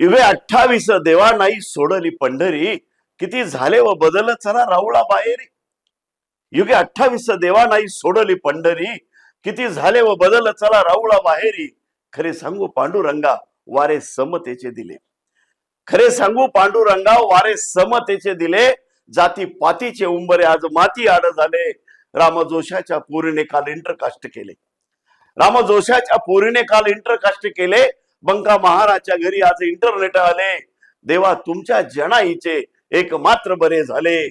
युगे 28 देवा नाही सोडली पंढरी, किती झाले व बदल चला राऊळा बाहेरी. युगे 28 देवा नाही सोडली पंढरी, किती झाले व बदल चला राऊळा बाहेरी. खरे सांगू पांडुरंगा वारे समतेचे दिले, खरे सांगू पांडुरंगा वारे समतेचे दिले. जाती पातीचे उंबरे आज माती आड झाले. रामजोशाच्या पोरीने काल इंटरकास्ट केले, रामजोशाच्या पोरीने काल इंटरकास्ट केले. बंका महाराजच्या घरी आज इंटरनेट आले. देवा तुमच्या जनाईचे एक मात्र बरे झाले,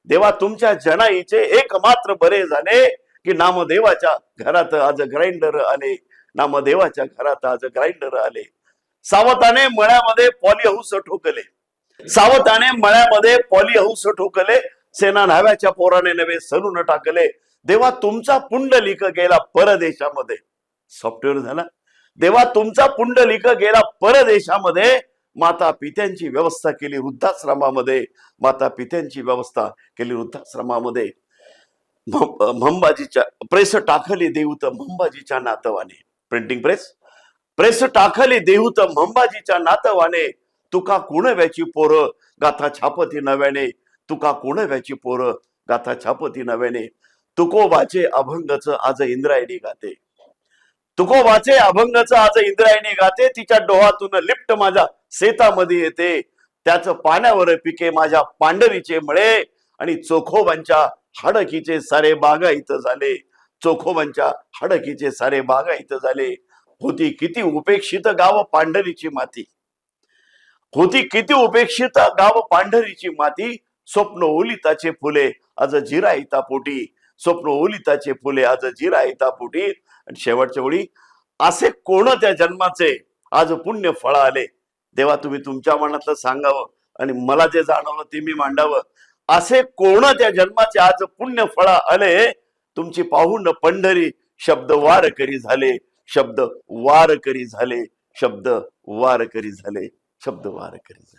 देवा तुमच्या जनाईचे एक मात्र बरे झाले. की नामदेवाच्या घरात आज ग्राइंडर आले, नामदेवाच्या घरात आज ग्राइंडर आले. सावताने मळ्यामध्ये पॉली हाऊस ठोकले, सावताने मळ्यामध्ये पॉली हाऊस ठोकले. सेना न्हाव्याच्या पोराने नवे सलून टाकले. देवा तुमचा पुंडलिक गेला परदेशामध्ये. सॉफ्टवेअर झाला. देवा तुमचा पुंडलिक गेला परदेशामध्ये. माता पित्यांची व्यवस्था केली वृद्धाश्रमामध्ये, माता पित्यांची व्यवस्था केली वृद्धाश्रमामध्ये. मंबाजीच्या प्रेस टाकली देऊत मंबाजीच्या नातवाने. प्रिंटिंग प्रेस, प्रेस टाकली देऊत मंबाजीच्या नातवाने. तुका कुणव्याची पोरं गाथा छापती नव्याने, तुका कुणव्याची पोरं गाथा छापती नव्याने. तुकोबाचे अभंगच आज इंद्रायणी गाते, तुकोबाचे अभंगच आज इंद्रायणी गाते. तिच्या डोहातून लिफ्ट माझ्या शेतामध्ये येते, त्याच पाण्यावर पिके माझ्या पांढरीचे मळे. आणि चोखोबांच्या हाडकीचे सारे बागायत झाले, चोखोबांच्या हाडकीचे सारे बागायत झाले. होती किती उपेक्षित गाव पांढरीची माती, होती किती उपेक्षित गाव पांढरीची माती. स्वप्न ओलिताचे फुले आज जिरायता पोटी, स्वप्न ओलिताचे फुले आज जिरायता पोटी. आणि शेवटच्या वेळी असे कोण त्या जन्माचे आज पुण्य फळ आले. देवा तुम्ही तुमच्या मनातलं सांगावं आणि मला जे जाणवलं ते मी मांडावं. असे कोण त्या जन्माचे आज पुण्य फळ आले. तुमची पाहून पंढरी शब्द वार करी झाले, शब्द वार करी झाले, शब्द वार करी झाले, शब्द वार करी झाले.